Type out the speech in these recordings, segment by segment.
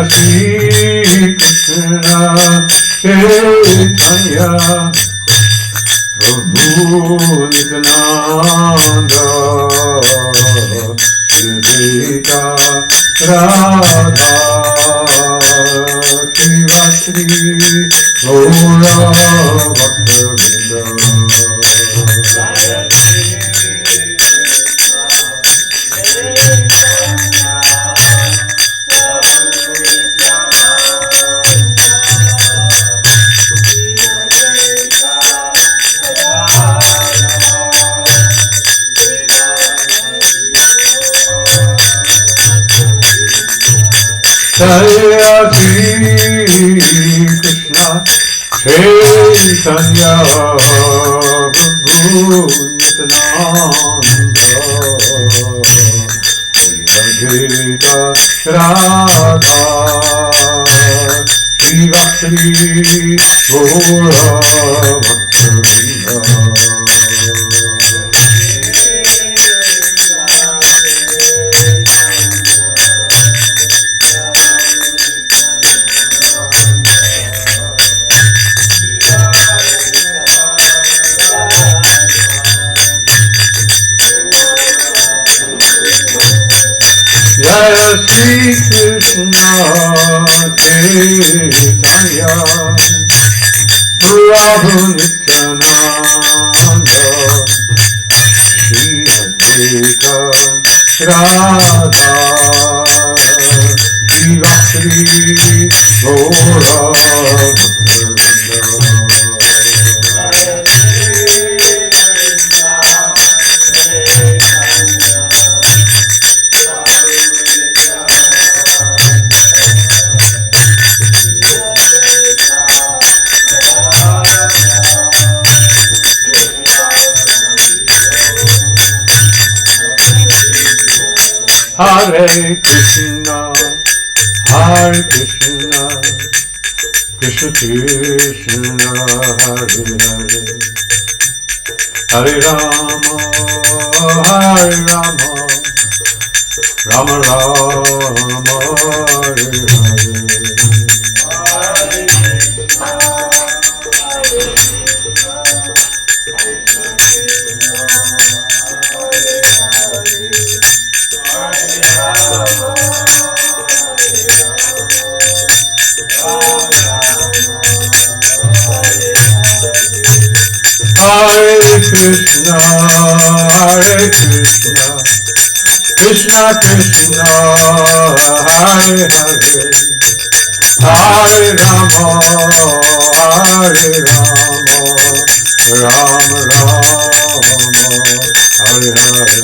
Shri Krishna Chaitanya Prabhu Nityananda Shri Radha Shiva Shri Gaura Bhakta Jaya Shri Krishna Chaitanya Prabhu Nityananda Shri Radha Shiva Shri Gaura Bhakta Jaya Shri Krishna Chaitanya Prabhu Nityananda Shri Advaita Radha Shiva Shri Gaura Hare Krishna, Hare Krishna, Krishna Krishna, Hare Hare, Hare Rama, Hare Rama, Rama Rama, Hare Hare. Hare Krishna, Hare Krishna, Krishna Krishna, Hare Hare, Hare Rama, Hare Rama, Rama Rama, Hare Hare,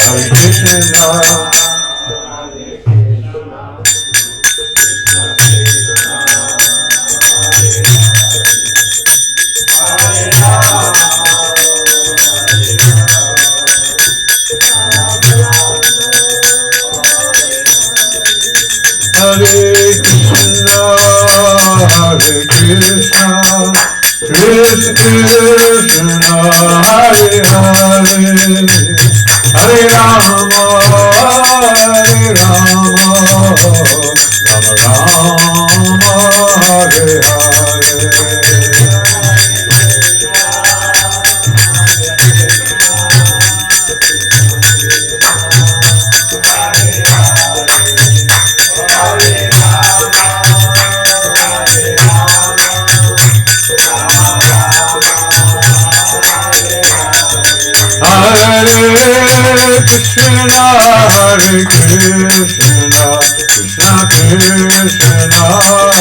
Hare Krishna. Hare Krishna, Hare Krishna, Krishna Krishna, Hare Hare, Hare Rama, Hare Rama, Rama Rama, Hare Hare. Hare Krishna, Hare Krishna, Krishna Krishna,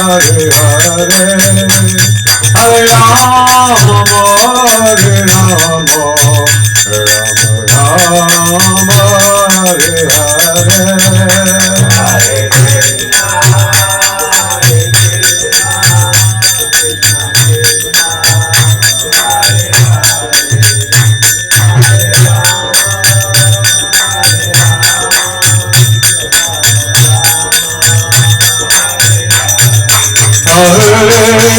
Hare Hare, Hare Rama, Hare Rama, Rama Rama, Hare Hare. Hare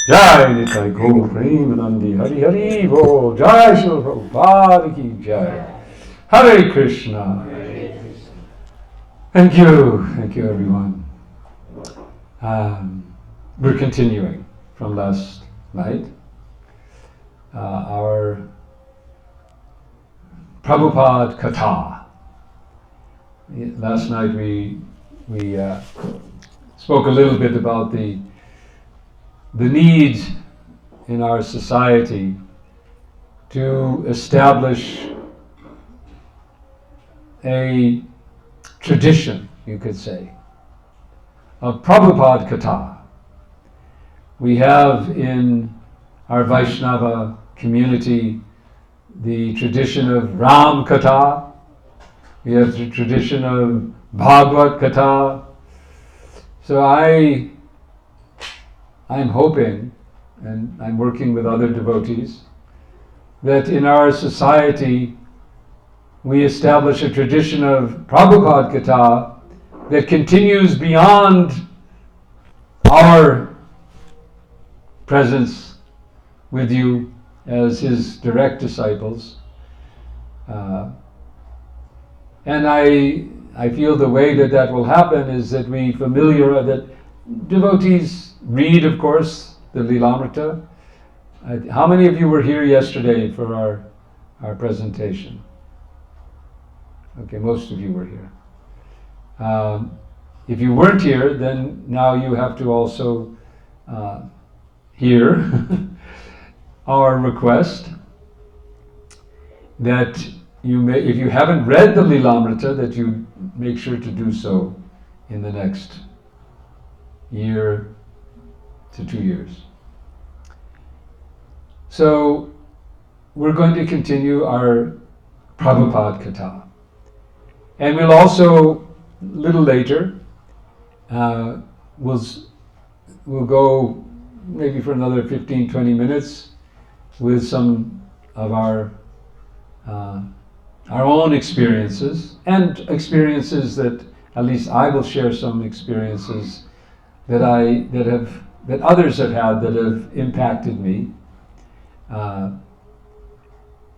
Jai Nitai Gaur Premanandi Hari Hari Bo Jai Srila Prabhupada Ki Jai. Hare Krishna. Thank you everyone. We're continuing from last night. Our Prabhupada Katha. Last night we spoke a little bit about the need in our society to establish a tradition, you could say, of Prabhupada Katha. We have in our Vaishnava community the tradition of Ram Katha. We have the tradition of Bhagavad Katha. So I'm hoping, and I'm working with other devotees, that in our society we establish a tradition of Prabhupada Katha that continues beyond our presence with you as his direct disciples. And I feel the way that will happen is that that devotees read, of course, the Lilamrita. How many of you were here yesterday for our presentation? Okay, most of you were here. If you weren't here, then now you have to also hear our request that if you haven't read the Lilamrita, that you make sure to do so in the next year to 2 years. So we're going to continue our Prabhupada Katha. And we'll also, a little later, we'll go maybe for another 15-20 minutes with some of our own experiences, and experiences that at least I will share some experiences that others have had that have impacted me,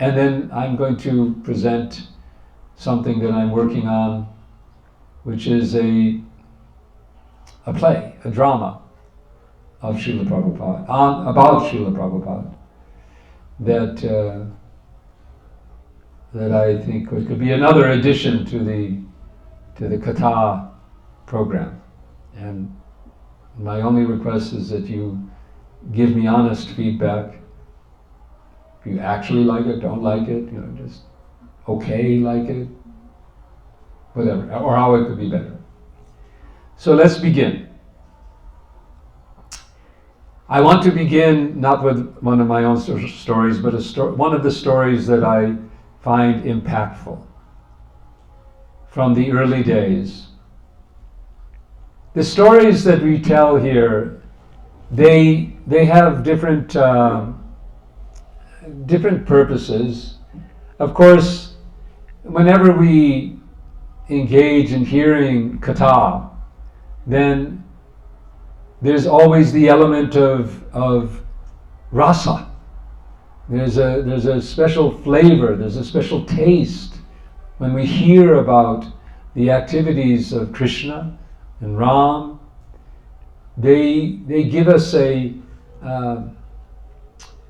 and then I'm going to present something that I'm working on, which is a play, a drama of Srila Prabhupada, about Srila Prabhupada, that I think could be another addition to the Katha program. And my only request is that you give me honest feedback. If you actually like it, don't like it, just okay like it, whatever, or how it could be better. So let's begin. I want to begin not with one of my own stories, but one of the stories that I find impactful from the early days. The stories that we tell here, they have different purposes. Of course, whenever we engage in hearing Katha, then there's always the element of rasa. There's a special flavor, there's a special taste when we hear about the activities of Krishna and Ram. They give us an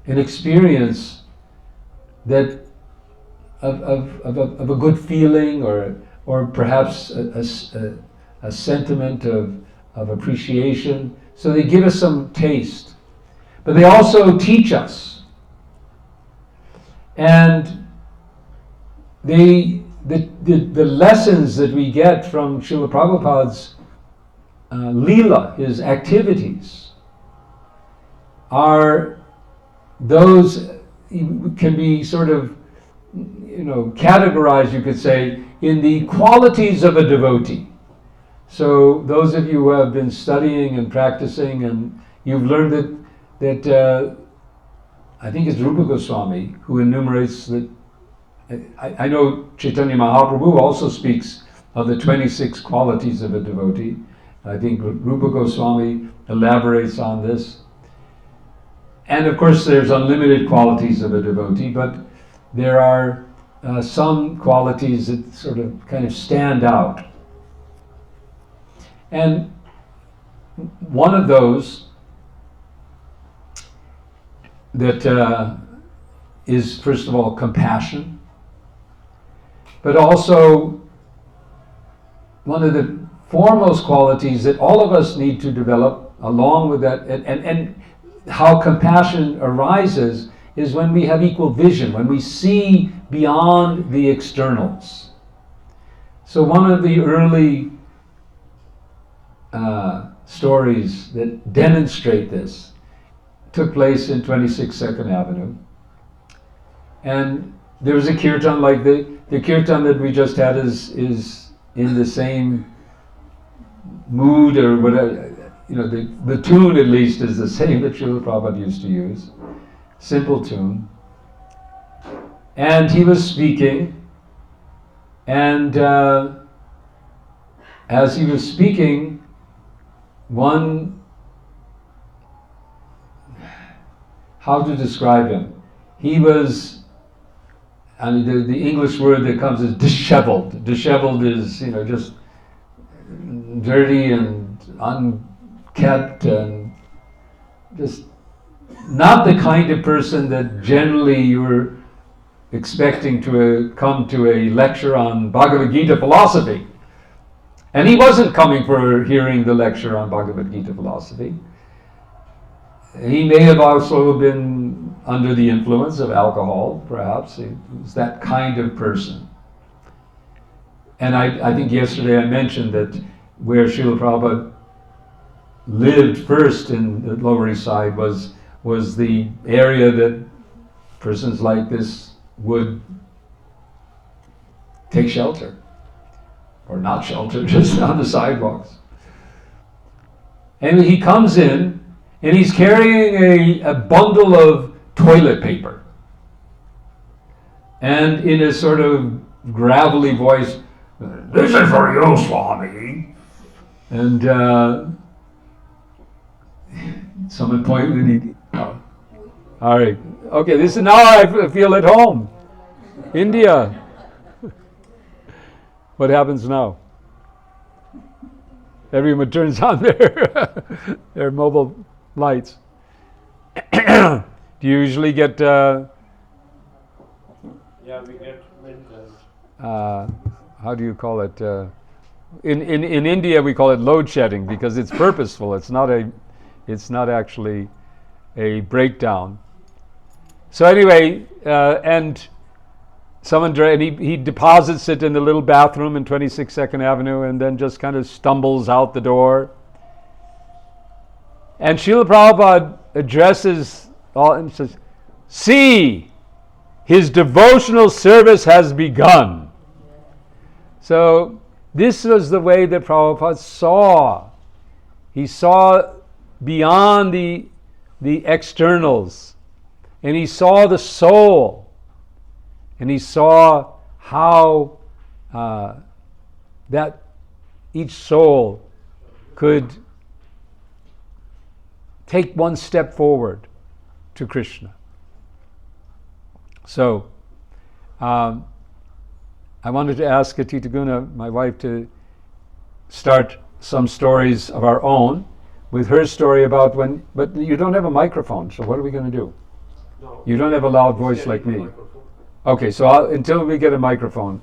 experience that of a good feeling, or perhaps a sentiment of appreciation. So they give us some taste, but they also teach us. And the lessons that we get from Srila Prabhupada's Leela, his activities, are those can be sort of categorized, you could say, in the qualities of a devotee. So those of you who have been studying and practicing, and you've learned that I think it's Rupa Goswami who enumerates that. I know Chaitanya Mahaprabhu also speaks of the 26 qualities of a devotee. I think Rupa Goswami elaborates on this. And of course there's unlimited qualities of a devotee, but there are some qualities that sort of kind of stand out. And one of those that is, first of all, compassion, but also one of the foremost qualities that all of us need to develop along with that, and how compassion arises is when we have equal vision, when we see beyond the externals. So one of the early stories that demonstrate this took place in 26 2nd Avenue. And there was a kirtan, like the kirtan that we just had is in the same mood, or whatever. The tune at least is the same that Srila Prabhupada used to use. Simple tune. And he was speaking, and as he was speaking, how to describe him? He was, the English word that comes is disheveled. Disheveled is, just dirty and unkept, and just not the kind of person that generally you're expecting to come to a lecture on Bhagavad Gita philosophy. And he wasn't coming for hearing the lecture on Bhagavad Gita philosophy. He may have also been under the influence of alcohol, perhaps. He was that kind of person. And I think yesterday I mentioned that where Srila Prabhupada lived first in the Lower East Side was the area that persons like this would take shelter, or not shelter, just on the sidewalks. And he comes in, and he's carrying a bundle of toilet paper. And in a sort of gravelly voice, "This is for you, Swami." And someone pointed, all right, okay, this is now I feel at home. India. What happens now? Everyone turns on their mobile lights. Do you usually get? Yeah, we get winters. How do you call it? In India, we call it load shedding because it's purposeful. It's not actually a breakdown. So anyway, and he deposits it in the little bathroom in 26 Second Avenue and then just kind of stumbles out the door. And Srila Prabhupada addresses all and says, "See, his devotional service has begun." So this was the way that Prabhupada saw. He saw beyond the externals, and he saw the soul. And he saw how that each soul could take one step forward to Krishna. So, I wanted to ask Atita Guna, my wife, to start some stories of our own with her story about when, but you don't have a microphone, so what are we going to do? No. You don't have a loud voice like me. Okay, so until we get a microphone,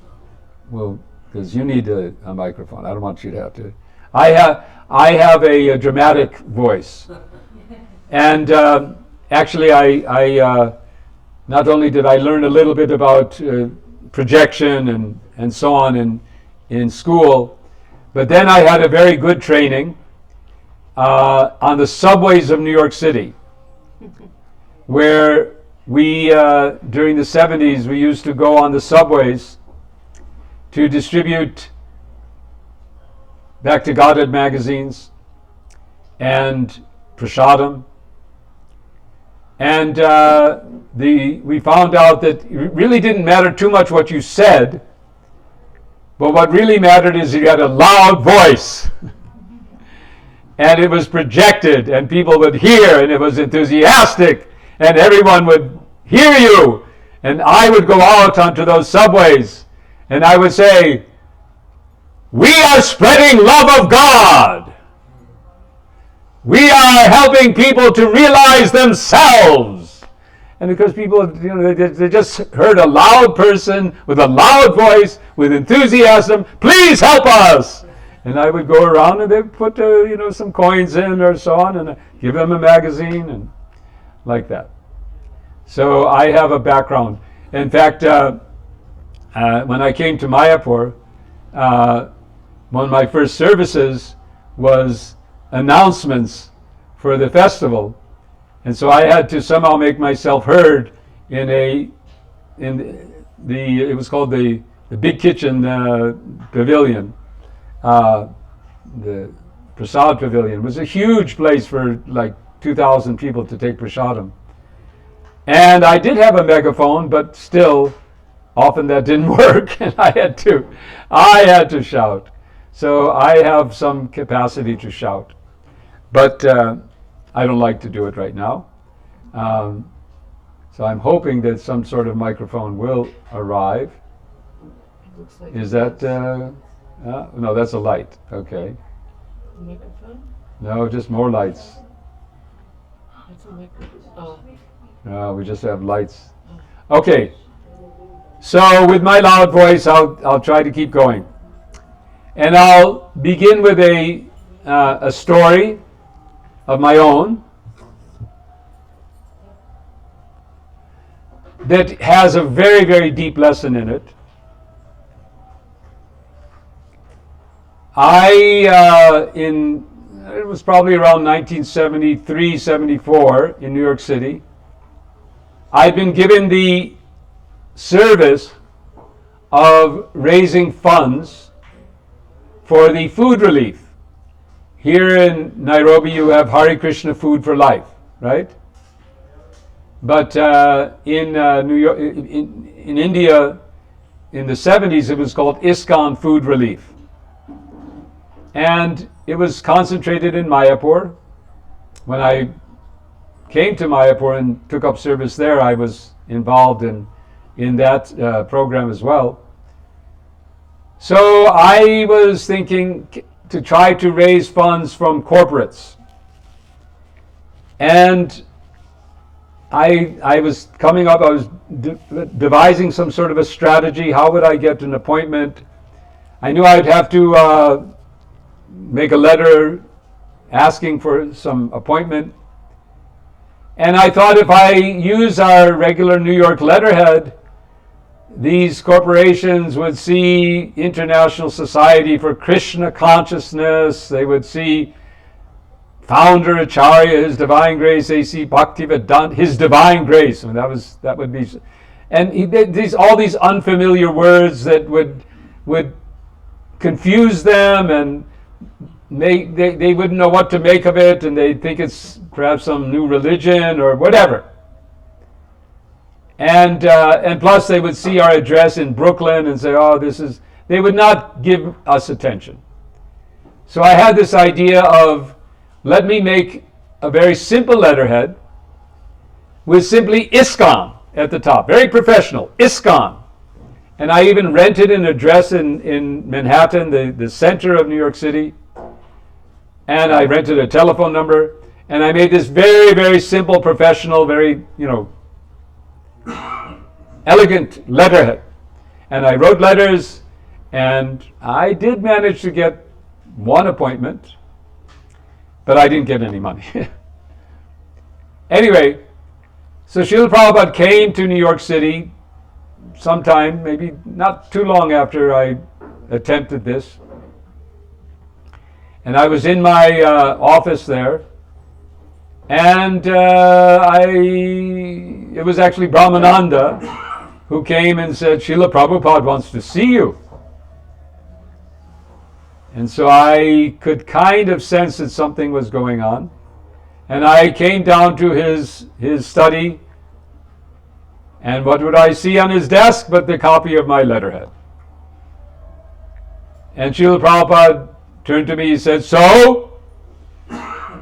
because you need a microphone. I don't want you to have to. I have a dramatic voice, and actually, I not only did I learn a little bit about projection and so on in school, but then I had a very good training on the subways of New York City, where we, during the 70s, we used to go on the subways to distribute Back to Godhead magazines and Prasadam. And we found out that it really didn't matter too much what you said, but what really mattered is you had a loud voice. And it was projected, and people would hear, and it was enthusiastic, and everyone would hear you. And I would go out onto those subways, and I would say, "We are spreading love of God. We are helping people to realize themselves." And because people, they just heard a loud person with a loud voice, with enthusiasm, "Please help us." And I would go around and they'd put some coins in or so on, and give them a magazine and like that. So I have a background. In fact, when I came to Mayapur, one of my first services was announcements for the festival, and so I had to somehow make myself heard in it was called the Big Kitchen Pavilion. The Prasad Pavilion was a huge place for like 2,000 people to take prasadam. And I did have a megaphone, but still, often that didn't work, and I had to shout. So I have some capacity to shout, but I don't like to do it right now. So I'm hoping that some sort of microphone will arrive. Looks like Is that? No, that's a light. Okay. a microphone? No, just more lights. That's a microphone. Oh. No, we just have lights. Okay. So with my loud voice, I'll try to keep going, and I'll begin with a story of my own. that has a very, very deep lesson in it. It was probably around 1973, 74 in New York City. I'd been given the service of raising funds for the food relief. Here in Nairobi, you have Hare Krishna Food for Life, right? But in New York, in India, in the 70s, it was called ISKCON Food Relief. And it was concentrated in Mayapur. When I came to Mayapur and took up service there, I was involved in that program as well. So I was thinking to try to raise funds from corporates. And I was coming up, I was devising some sort of a strategy. How would I get an appointment? I knew I'd have to make a letter asking for some appointment. And I thought if I use our regular New York letterhead, these corporations would see International Society for Krishna Consciousness, they would see Founder Acharya, His Divine Grace, A.C. Bhaktivedanta, His Divine Grace. And that would be, and all these unfamiliar words that would confuse them, and they wouldn't know what to make of it, and they'd think it's perhaps some new religion or whatever. And plus they would see our address in Brooklyn and say, oh, they would not give us attention. So I had this idea of, let me make a very simple letterhead with simply ISKCON at the top, very professional, ISKCON. And I even rented an address in Manhattan, the center of New York City, and I rented a telephone number, and I made this very, very simple, professional, very, elegant letterhead. And I wrote letters, and I did manage to get one appointment, but I didn't get any money. Anyway, so Srila Prabhupada came to New York City sometime, maybe not too long after I attempted this. And I was in my office there, and it was actually Brahmananda who came and said, Srila Prabhupada wants to see you. And so I could kind of sense that something was going on. And I came down to his study, and what would I see on his desk but the copy of my letterhead? And Srila Prabhupada turned to me, he said, so,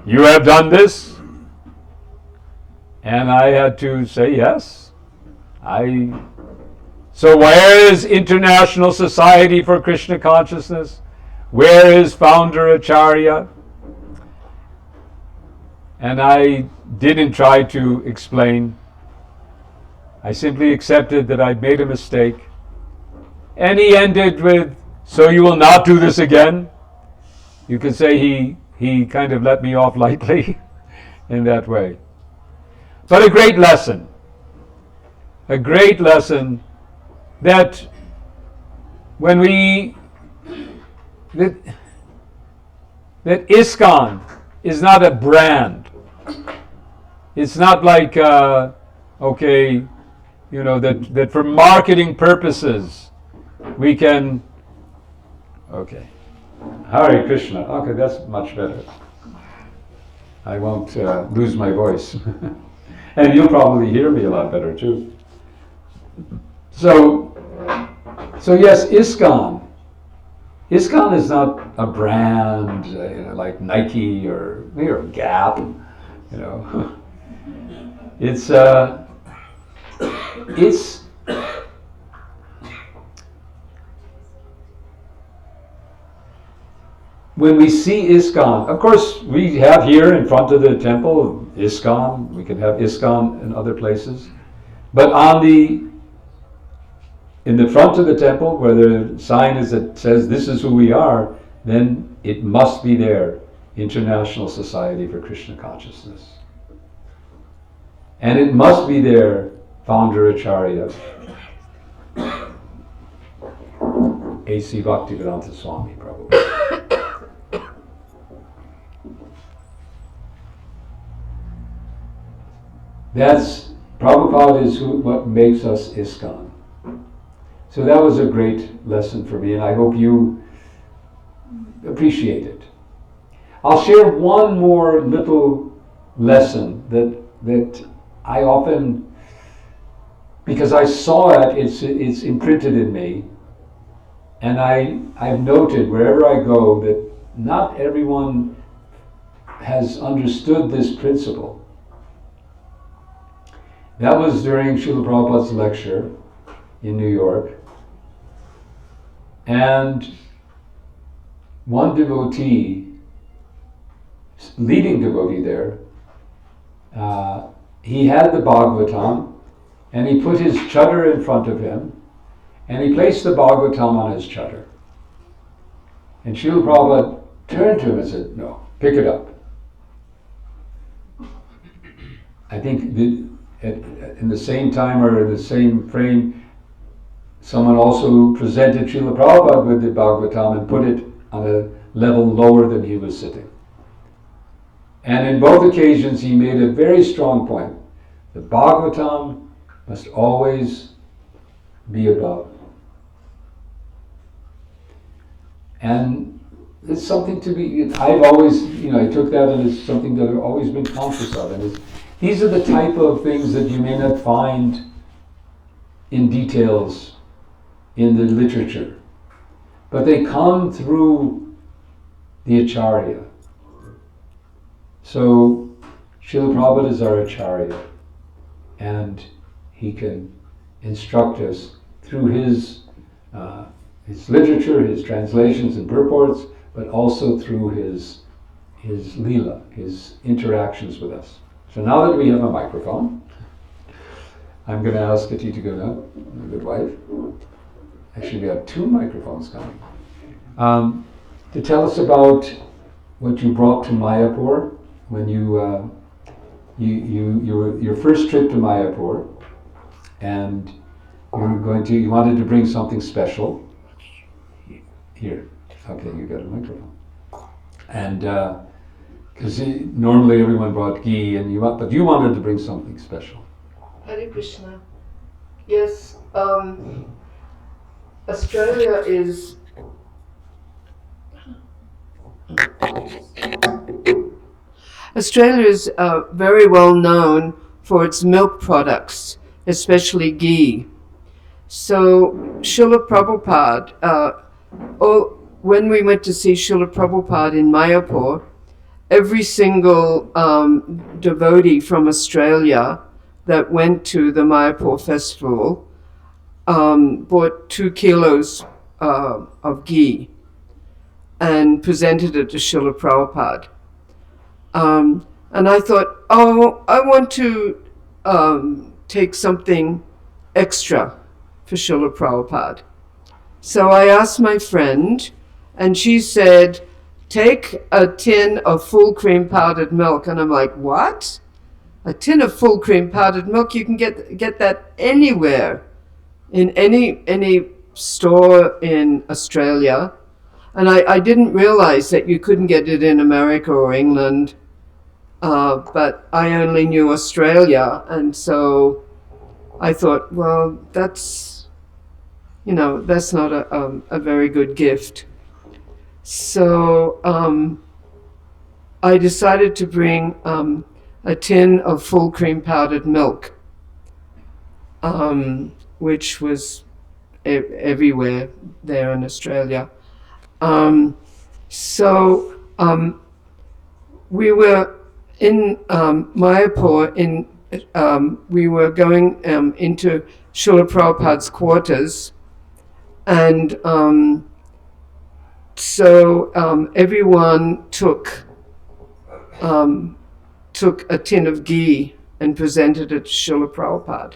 you have done this? And I had to say yes. So where is International Society for Krishna Consciousness? Where is Founder Acharya? And I didn't try to explain. I simply accepted that I'd made a mistake. And he ended with, so you will not do this again? You could say he kind of let me off lightly in that way. But a great lesson that when that ISKCON is not a brand. It's not like, that for marketing purposes we can, Hare Krishna. Okay, that's much better. I won't lose my voice. And you'll probably hear me a lot better too. So yes, ISKCON. ISKCON is not a brand like Nike or Gap. It's when we see ISKCON, of course we have here in front of the temple ISKCON. We can have ISKCON in other places, but in the front of the temple, where the sign is that says this is who we are, then it must be there, International Society for Krishna Consciousness. And it must be there, founder Acharya, A.C. Bhaktivedanta Swami Prabhu. Prabhupada is what makes us ISKCON. So that was a great lesson for me, and I hope you appreciate it. I'll share one more little lesson that I often, because I saw it, it's imprinted in me, and I've noted wherever I go that not everyone has understood this principle. That was during Srila Prabhupada's lecture in New York, and one devotee, leading devotee there, he had the Bhagavatam, and he put his chadar in front of him, and he placed the Bhagavatam on his chadar. And Srila Prabhupada turned to him and said, "No, pick it up." I think in the same time or in the same frame, someone also presented Srila Prabhupada with the Bhagavatam and put it on a level lower than he was sitting. And in both occasions he made a very strong point. The Bhagavatam must always be above. And it's something to be, I've always, I took that and it's something that I've always been conscious of. And these are the type of things that you may not find in details in the literature, but they come through the Acharya. So Srila Prabhupada is our Acharya, and he can instruct us through his literature, his translations and purports, but also through his Leela, his interactions with us. So now that we have a microphone, I'm going to ask Katha to go now, my good wife. Actually, we have two microphones coming. To tell us about what you brought to Mayapur when your first trip to Mayapur, and you wanted to bring something special. Here, okay, you got a microphone. And because normally everyone brought ghee, but you wanted to bring something special. Hare Krishna. Yes, Australia is very well known for its milk products, especially ghee. So Srila Prabhupada, when we went to see Srila Prabhupada in Mayapur, every single devotee from Australia that went to the Mayapur festival bought 2 kilos of ghee and presented it to Srila Prabhupada. And I thought, I want to take something extra for Srila Prabhupada. So I asked my friend, and she said, take a tin of full cream powdered milk. And I'm like, what? A tin of full cream powdered milk? You can get that anywhere, in any store in Australia. And I didn't realize that you couldn't get it in America or England, but I only knew Australia, and so I thought, well, that's not a very good gift. So I decided to bring a tin of full cream powdered milk, which was everywhere there in Australia. So we were in Mayapur. We were going into Srila Prabhupada's quarters, and so everyone took a tin of ghee and presented it to Srila Prabhupada.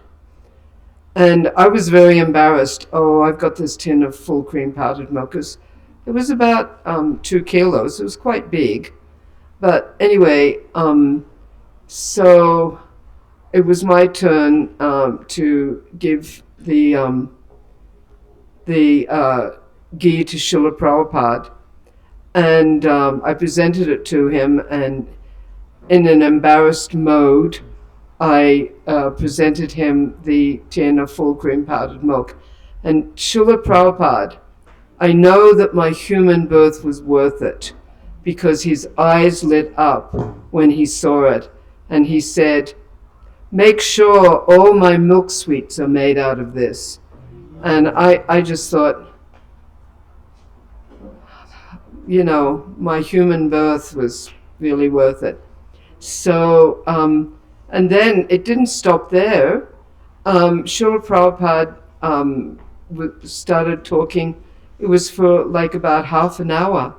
And I was very embarrassed. Oh, I've got this tin of full cream powdered milk. It was about 2 kilos. It was quite big. But anyway, so it was my turn to give the ghee to Srila Prabhupada. And I presented it to him, and in an embarrassed mode, I presented him the tin of full cream powdered milk. And Srila Prabhupada, I know that my human birth was worth it, because his eyes lit up when he saw it. And he said, "Make sure all my milk sweets are made out of this." And I just thought, you know, my human birth was really worth it. So, and then it didn't stop there. Srila Prabhupada started talking. It was for like about half an hour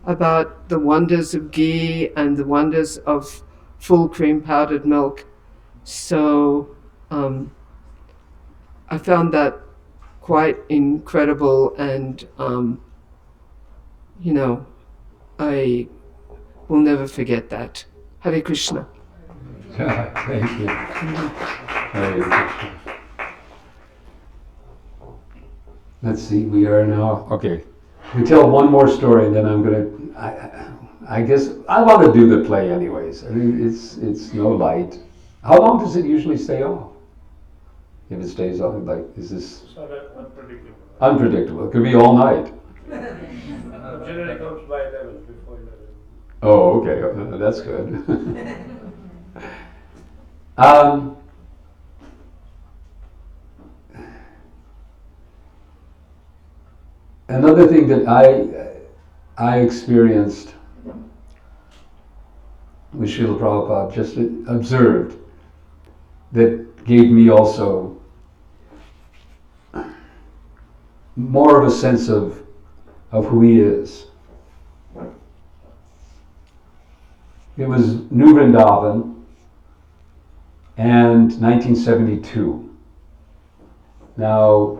about the wonders of ghee and the wonders of full cream powdered milk. So I found that quite incredible, and you know, I will never forget that. Hare Krishna. Thank you. Hare Krishna. Let's see, we are now, okay. We tell one more story, and then I'm going to, I guess, I want to do the play anyways. I mean, it's no light. How long does it usually stay off? If it stays on, like, is this So that unpredictable. unpredictable? It could be all night. Generally comes by 11, before 11. Oh, okay, that's good. Another thing that I experienced with Srila Prabhupada, just observed, that gave me also more of a sense of who he is. It was New Vrindavan, and 1972. Now,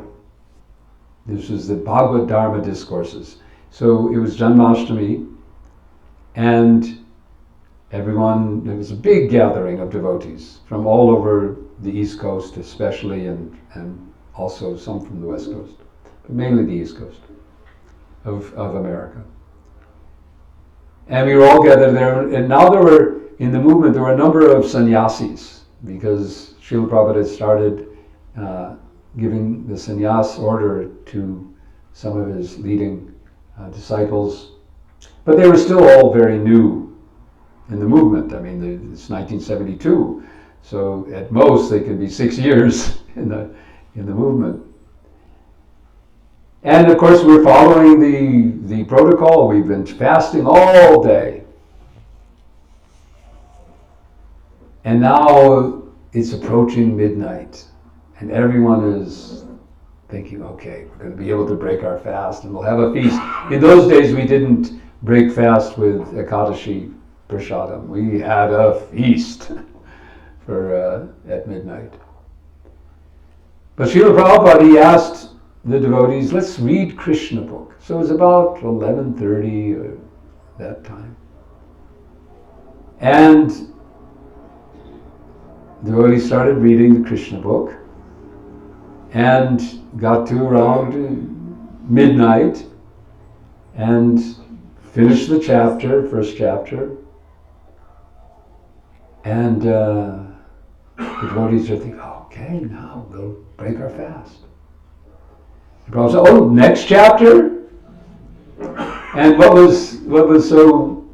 this was the Bhagavad Dharma discourses. So it was Janmashtami, and everyone, there was a big gathering of devotees from all over the East Coast especially, and also some from the West Coast, but mainly the East Coast of America. And we were all gathered there, and now there were, in the movement, there were a number of sannyasis, because Srila Prabhupada had started giving the sannyas order to some of his leading disciples. But they were still all very new in the movement. I mean, it's 1972, so at most they could be 6 years in the movement. And of course, we're following the protocol. We've been fasting all day. And now it's approaching midnight, and everyone is thinking, okay, we're going to be able to break our fast and we'll have a feast. In those days, we didn't break fast with Ekadashi Prasadam. We had a feast for at midnight. But Srila Prabhupada, he asked the devotees, let's read Krishna book. So it was about 11:30 or that time. And the devotees started reading the Krishna book, and got to around midnight and finished the chapter, first chapter. And the devotees are thinking, okay, now we'll break our fast. The Prabhupada said, oh, next chapter? And what was so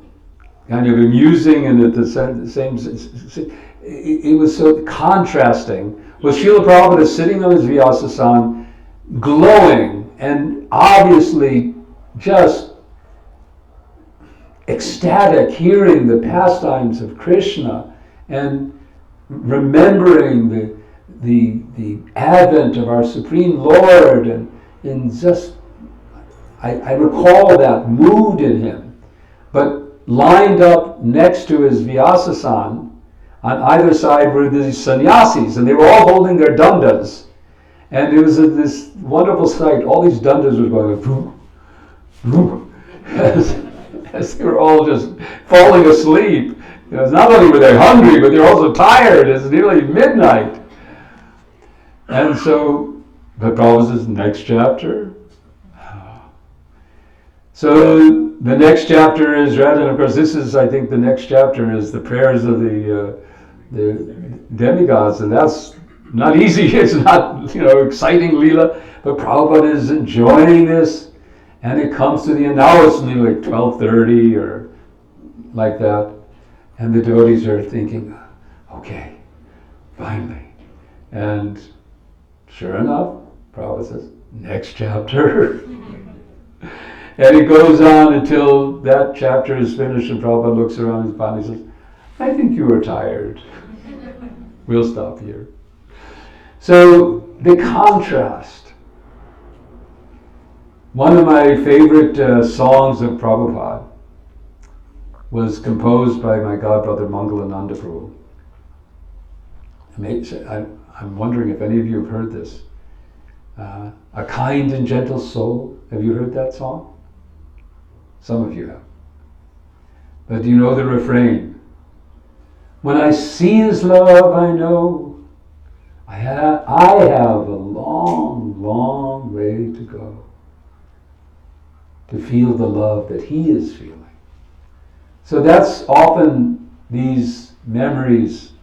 kind of amusing and at the same, it was so contrasting, was Srila Prabhupada sitting on his Vyasasan, glowing and obviously just ecstatic, hearing the pastimes of Krishna and remembering the advent of our Supreme Lord, and just I recall that mood in him. But lined up next to his Vyasasan, on either side were these sannyasis, and they were all holding their dandas. And it was this wonderful sight. All these dandas were going vroom, vroom, as they were all just falling asleep It's not only were they hungry, but they're also tired. It's nearly midnight. And so, but Prabhupada says, next chapter. So the next chapter is read, and of course this is, I think the next chapter is the prayers of the demigods, and that's not easy. It's not, exciting Leela, but Prabhupada is enjoying this, and it comes to the end. Now it's nearly like 12:30 or like that, and the devotees are thinking, okay, finally. And sure enough, Prabhupada says, next chapter. And it goes on until that chapter is finished, and Prabhupada looks around and finally says, I think you are tired. We'll stop here. So the contrast. One of my favorite songs of Prabhupada was composed by my godbrother Mangalananda Prabhu. I'm wondering if any of you have heard this. A kind and gentle soul. Have you heard that song? Some of you have. But do you know the refrain? When I see his love, I know I have a long, long way to go to feel the love that he is feeling. So that's often these memories.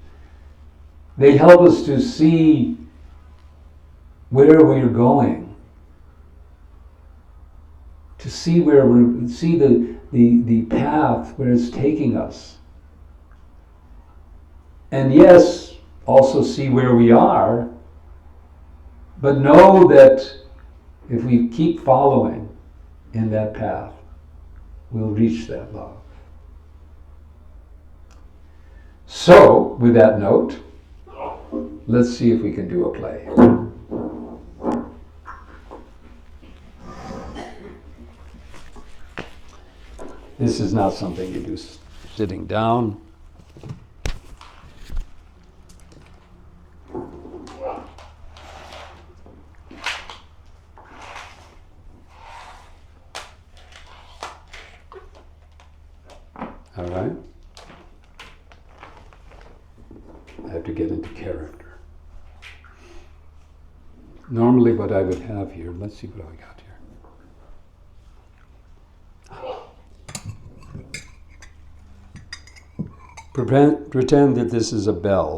They help us to see where we're going. To see the path where it's taking us. And yes, also see where we are, but know that if we keep following in that path, we'll reach that love. So, with that note, let's see if we can do a play. This is not something you do sitting down. All right? I have to get into character. Normally what I would have here, let's see what I got here. Pretend that this is a bell.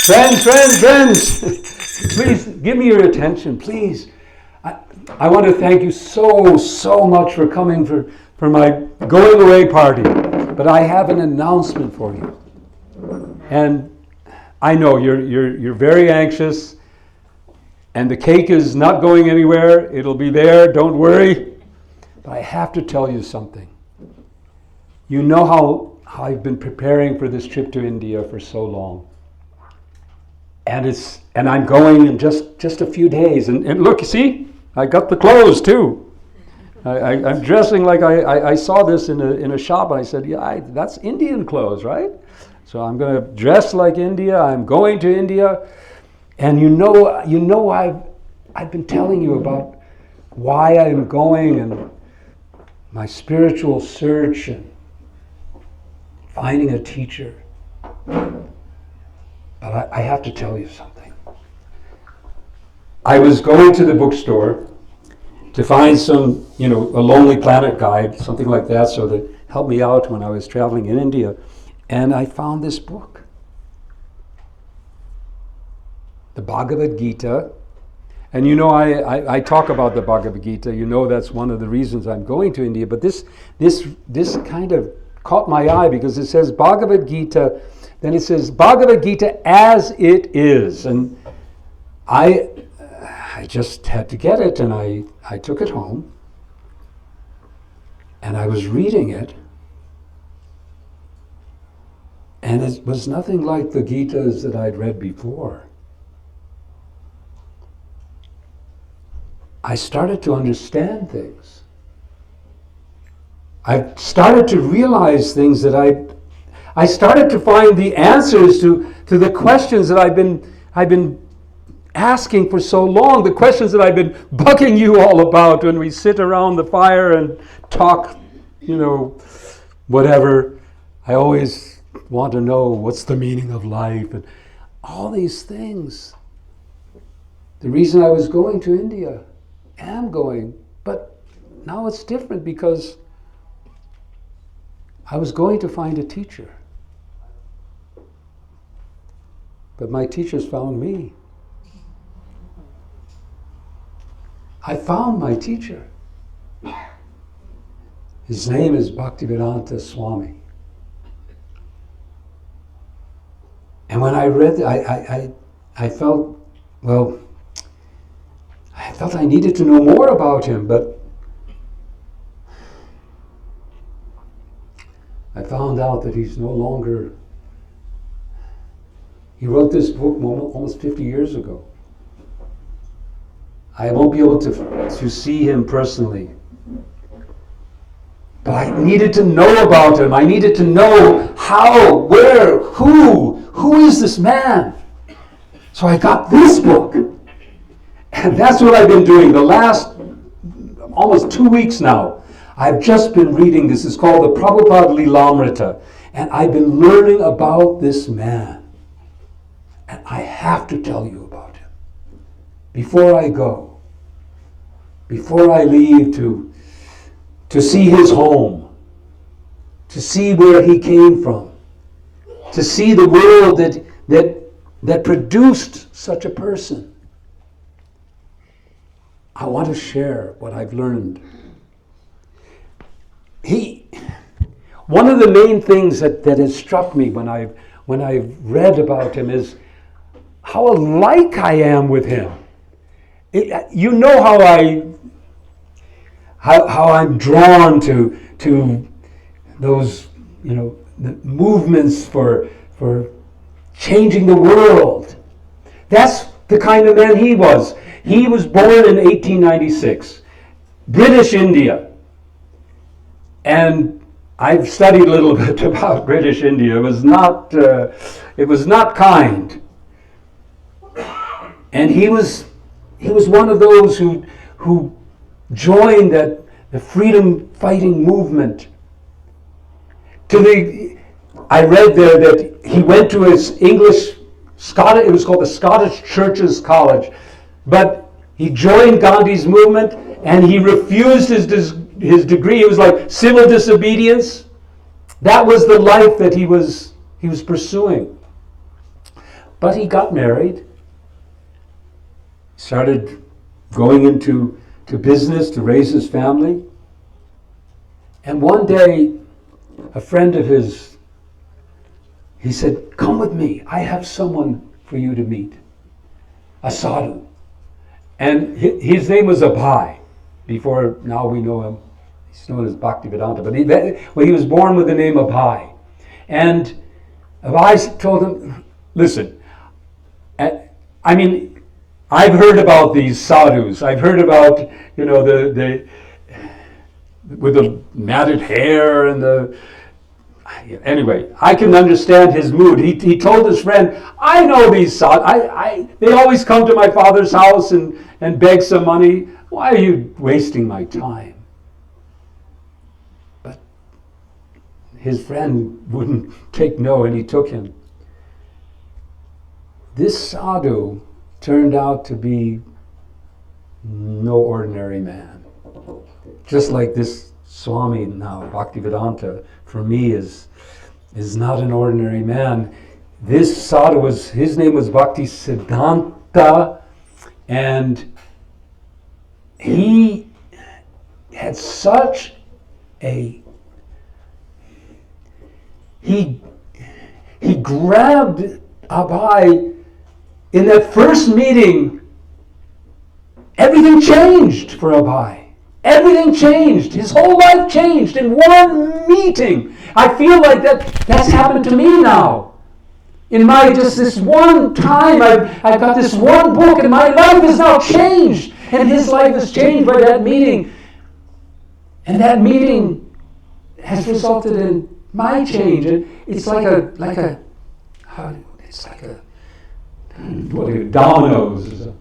Friends, please give me your attention, please. I want to thank you so much for coming for my going away party. But I have an announcement for you. And I know you're very anxious. And the cake is not going anywhere. It'll be there. Don't worry. But I have to tell you something. You know how I've been preparing for this trip to India for so long. And I'm going in just a few days. And look, see, I got the clothes too. I'm dressing like I saw this in a shop. And I said, yeah, that's Indian clothes, right? So I'm going to dress like India. I'm going to India. And you know I've been telling you about why I'm going and my spiritual search and finding a teacher. But I have to tell you something. I was going to the bookstore to find some, a Lonely Planet guide, something like that, so that helped me out when I was traveling in India. And I found this book. The Bhagavad Gita. And I talk about the Bhagavad Gita. That's one of the reasons I'm going to India. But this kind of caught my eye because it says Bhagavad Gita, then it says Bhagavad Gita as it is. And I just had to get it, and I took it home. And I was reading it. And it was nothing like the Gitas that I'd read before. I started to understand things. I started to realize things that I started to find the answers to the questions that I've been asking for so long, the questions that I've been bugging you all about when we sit around the fire and talk, whatever. I always want to know what's the meaning of life and all these things. The reason I was going to India, am going, but now it's different because I was going to find a teacher. But my teachers found me. I found my teacher. His name is Bhaktivedanta Swami. And when I read, I felt, I needed to know more about him, but I found out that he's no longer. He wrote this book almost 50 years ago. I won't be able to see him personally. But I needed to know about him. I needed to know how, where, who is this man? So I got this book. And that's what I've been doing the last almost 2 weeks now. I've just been reading this. It's called the Prabhupada Lilamrita. And I've been learning about this man. And I have to tell you about him. Before I go. Before I leave to see his home. To see where he came from. To see the world that produced such a person. I want to share what I've learned. One of the main things that has struck me when I've read about him is how alike I am with him. You know how I'm drawn to those the movements for changing the world. That's the kind of man he was. He was born in 1896, British India. And I've studied a little bit about British India. It was not kind. And he was one of those who joined the freedom fighting movement. I read there that he went to his it was called the Scottish Churches College, but he joined Gandhi's movement and he refused his degree. It was like civil disobedience. That was the life that he was pursuing. But he got married, started going into business to raise his family. And one day, a friend of his, he said, "Come with me. I have someone for you to meet, a sadhu." And his name was Abhay. Before now we know him. He's known as Bhaktivedanta. But he was born with the name Abhay. And Abhay told him, "Listen, I've heard about these sadhus. I've heard about, the with the matted hair and the... Anyway, I can understand his mood. He told his friend, "I know these sadhus. They always come to my father's house and beg some money. Why are you wasting my time?" But his friend wouldn't take no, and he took him. This sadhu turned out to be no ordinary man. Just like this Swami now, Bhaktivedanta, for me is not an ordinary man. This sadhu his name was Bhakti Siddhanta, and he had such he grabbed Abhay. In that first meeting, everything changed for Abhay. Everything changed. His whole life changed in one meeting. I feel like that's happened to me now. In just this one time, I've got this one book and my life is now changed. And his life is changed by that meeting. And that meeting has resulted in my change. And it's like dominoes. Or something.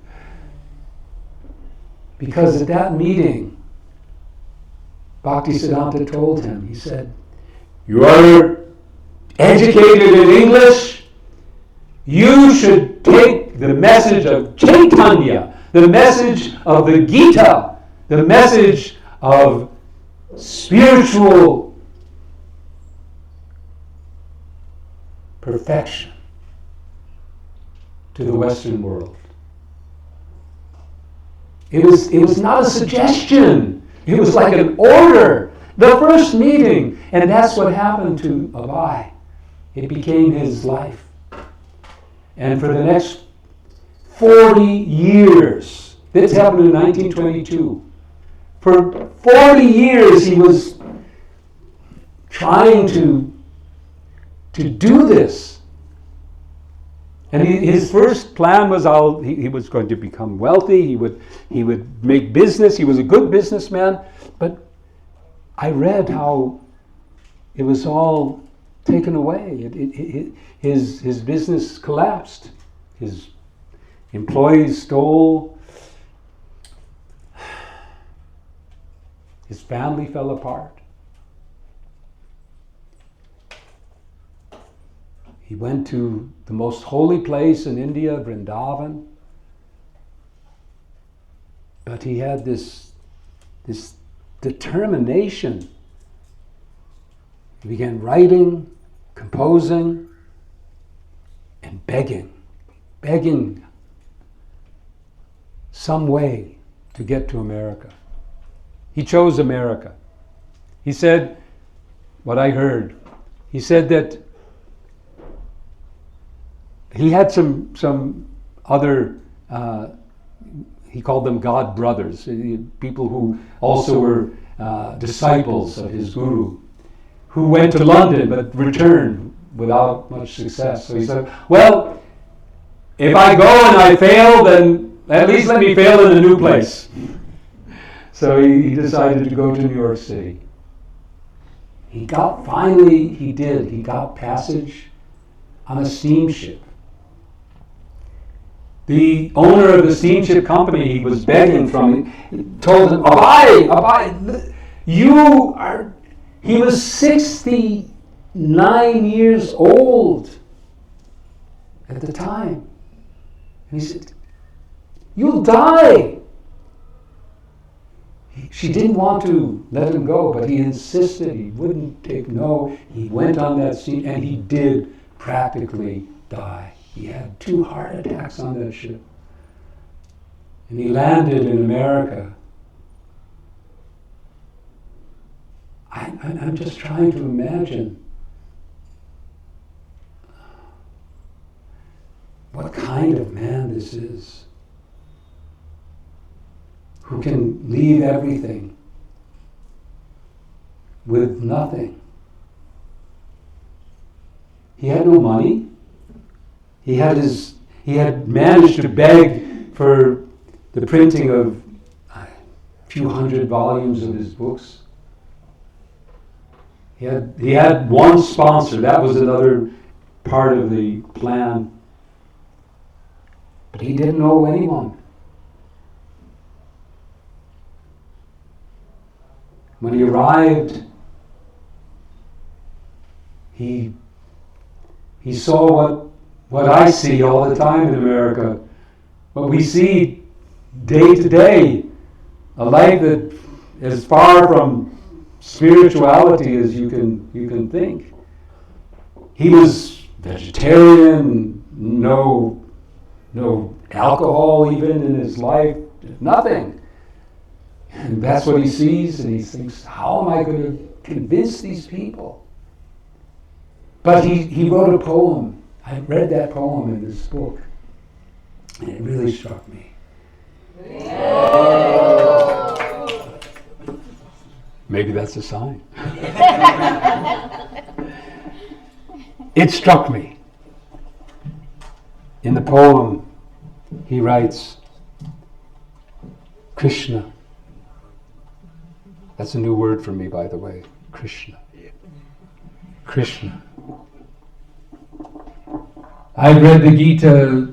Because at that meeting, Bhaktisiddhanta told him, he said, "You are educated in English, you should take the message of Chaitanya, the message of the Gita, the message of spiritual perfection to the Western world." It was not a suggestion. It was like an order. The first meeting. And that's what happened to Abai. It became his life. And for the next 40 years, this happened in 1922. For 40 years he was trying to do this. And his first plan was he was going to become wealthy, he would make business, he was a good businessman, but I read how it was all taken away. His business collapsed. His employees stole. His family fell apart. He went to the most holy place in India, Vrindavan. But he had this determination. He began writing, composing, and begging some way to get to America. He chose America. He said, what I heard, he said that he had some other, he called them God brothers, people who also were disciples of his guru, who went to London but returned without much success. So he said, well, if I go and I fail, then at least let me fail in a new place. So he decided to go to New York City. He got passage on a steamship. The owner of the steamship company he was begging from, he told him, Abai, he was 69 years old at the time. And he said, you'll die. She didn't want to let him go, but he insisted. He wouldn't take no. He went on that steam, and he did practically die. He had 2 heart attacks on that ship. And he landed in America. I'm just trying to imagine what kind of man this is, who can leave everything with nothing. He had no money. He had managed to beg for the printing of a few hundred volumes of his books. He had one sponsor. That was another part of the plan. But he didn't know anyone. When he arrived, he saw what I see all the time in America, what we see day to day, a life that is far from spirituality as you can think. He was vegetarian, no alcohol even in his life, nothing. And that's what he sees, and he thinks, how am I going to convince these people? But he wrote a poem. I read that poem in this book, and it really struck me. Maybe that's a sign. It struck me. In the poem, he writes, Krishna. That's a new word for me, by the way. Krishna. Krishna. I read the Gita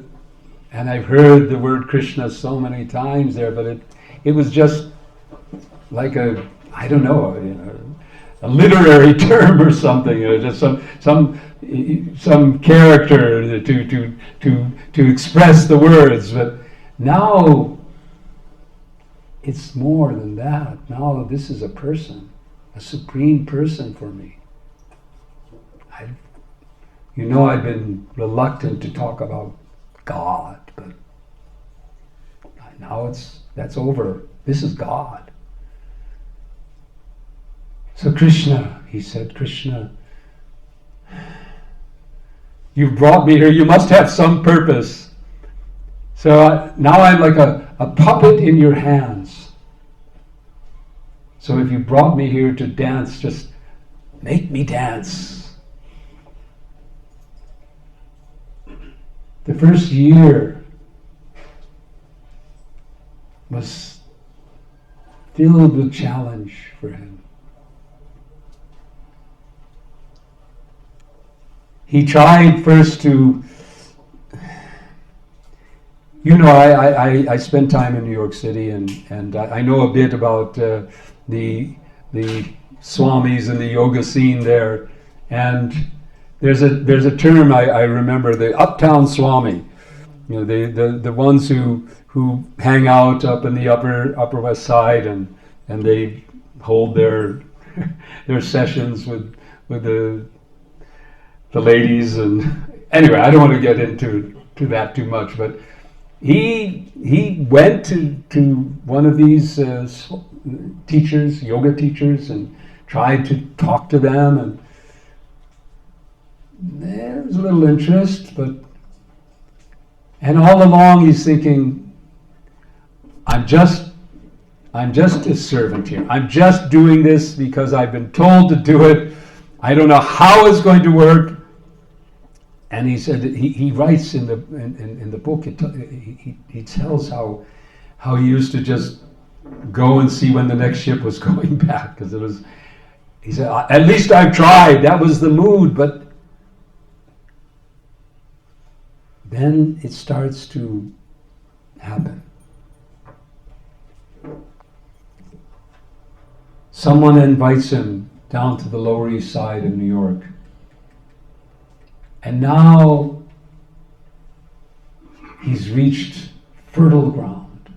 And I've heard the word Krishna so many times there, but it was just like a, I don't know, a literary term or something, just some character to express the words. But now it's more than that. Now this is a person, a supreme person for me. I've been reluctant to talk about God, but now that's over. This is God. So Krishna, he said, Krishna, you've brought me here. You must have some purpose. So now I'm like a puppet in your hands. So if you brought me here to dance, just make me dance. The first year was filled with challenge for him. He tried first to, I spent time in New York City, and I know a bit about the swamis and the yoga scene there, and there's a term I remember, the uptown swami, the ones who hang out up in the upper west side, and they hold their sessions with the ladies. And anyway, I don't want to get into that too much, but he went to one of these teachers, yoga teachers, and tried to talk to them, and there was a little interest, and all along he's thinking, I'm just a servant here. I'm just doing this because I've been told to do it. I don't know how it's going to work. And he said that he writes in the book. He tells how he used to just go and see when the next ship was going back, because it was. He said, at least I've tried. That was the mood, but. Then it starts to happen. Someone invites him down to the Lower East Side of New York. And now he's reached fertile ground.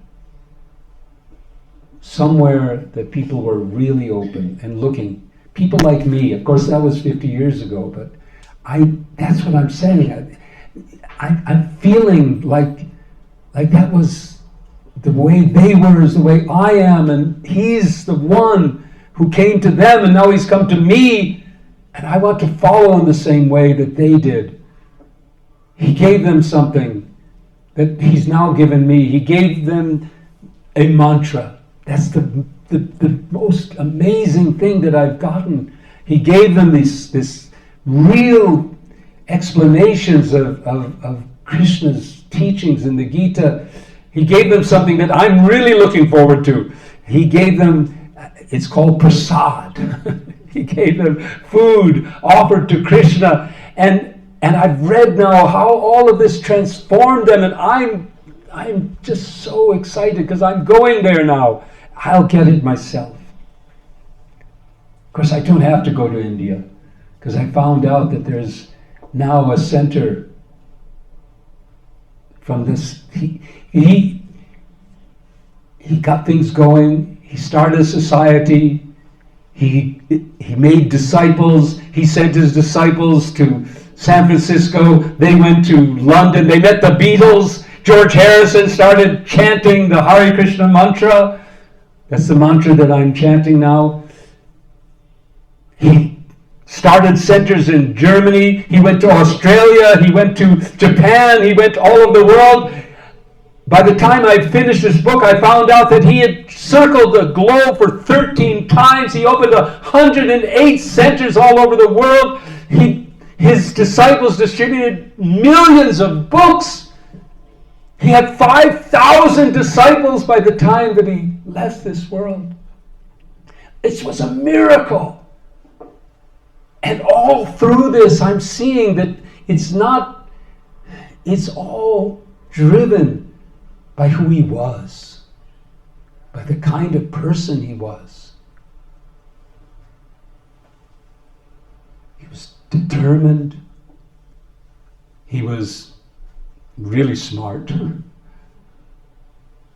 Somewhere that people were really open and looking. People like me. Of course, that was 50 years ago, but that's what I'm saying. I'm feeling like that was the way they were is the way I am, and he's the one who came to them, and now he's come to me, and I want to follow in the same way that they did. He gave them something that he's now given me. He gave them a mantra. That's the most amazing thing that I've gotten. He gave them this real explanations of Krishna's teachings in the Gita. He gave them something that I'm really looking forward to. He gave them, it's called prasad. He gave them food offered to Krishna, and I've read now how all of this transformed them, and I'm just so excited because I'm going there now. I'll get it myself. Of course, I don't have to go to India, because I found out that there's now a center from this. He got things going. He started a society. He made disciples. He sent his disciples to San Francisco. They went to London. They met the Beatles. George Harrison started chanting the Hare Krishna mantra. That's the mantra that I'm chanting now. He started centers in Germany. He went to Australia. He went to Japan. He went all over the world. By the time I finished this book, I found out that he had circled the globe for 13 times. He opened 108 centers all over the world. His disciples distributed millions of books. He had 5,000 disciples by the time that he left this world. It was a miracle. And all through this, I'm seeing that it's all driven by who he was, by the kind of person he was. He was determined. He was really smart.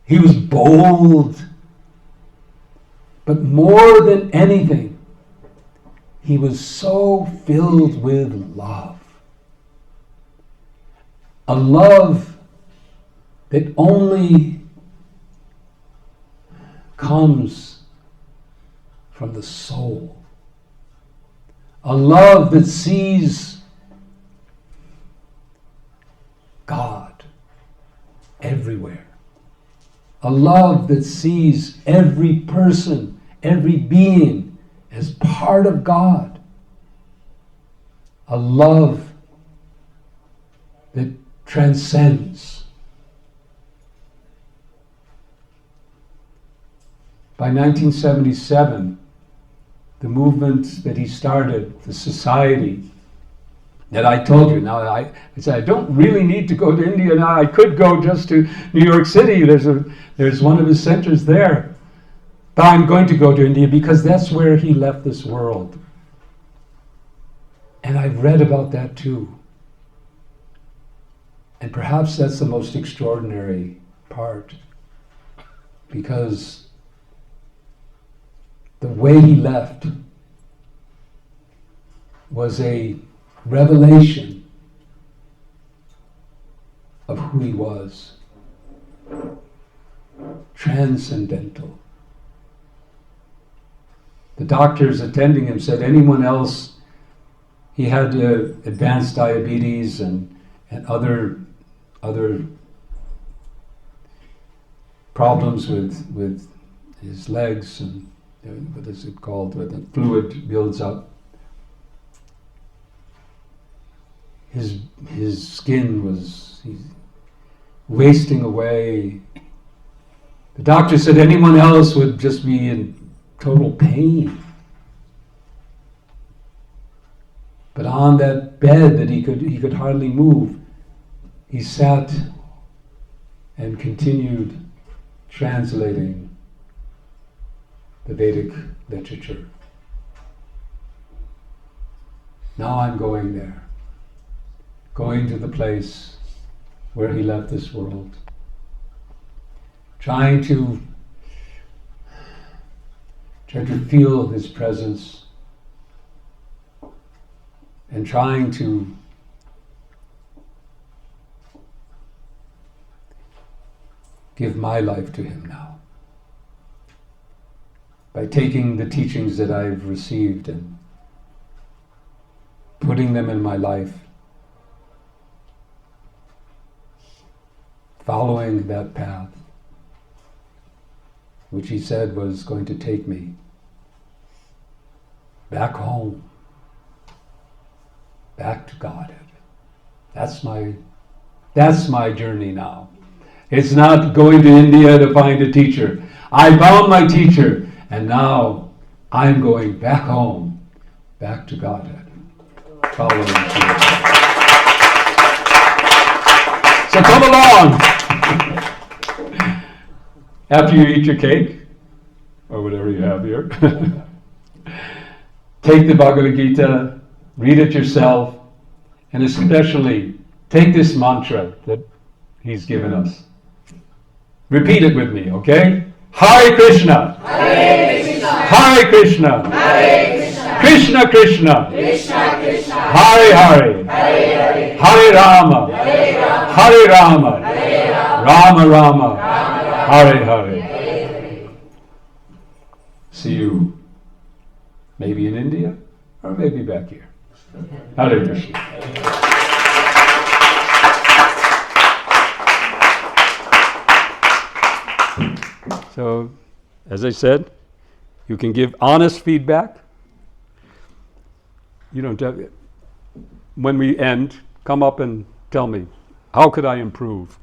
He was bold. But more than anything, he was so filled with love. A love that only comes from the soul. A love that sees God everywhere. A love that sees every person, every being as part of God. A love that transcends. By 1977, the movement that he started, the society that I told you, now I said, I don't really need to go to India now. I could go just to New York City. There's one of his centers there. But I'm going to go to India because that's where he left this world. And I've read about that too. And perhaps that's the most extraordinary part, because the way he left was a revelation of who he was. Transcendental. The doctors attending him said anyone else, he had advanced diabetes and other problems with his legs, and what is it called, where the fluid builds up. His skin was wasting away. The doctor said anyone else would just be in total pain. But on that bed that he could hardly move, he sat and continued translating the Vedic literature. Now I'm going there, going to the place where he left this world, trying to feel his presence, and trying to give my life to him now, by taking the teachings that I've received and putting them in my life, following that path which he said was going to take me back home, back to Godhead. That's my journey now. It's not going to India to find a teacher. I found my teacher, and now I'm going back home, back to Godhead. Following Jesus. So come along. After you eat your cake, or whatever you have here, take the Bhagavad Gita, read it yourself, and especially take this mantra that he's given us. Repeat it with me, okay? Hare Krishna. Hare Krishna. Hare Krishna. Hare Krishna. Krishna Krishna. Krishna Krishna. Hare Hare. Hare Hare. Hare Rama. Hare Rama. Hare Rama. Hare Rama. Rama Rama. Rama. Hare Hare. Hare. See you maybe in India or maybe back here. Hare Krishna. So, as I said, you can give honest feedback. You don't have, when we end, come up and tell me, how could I improve?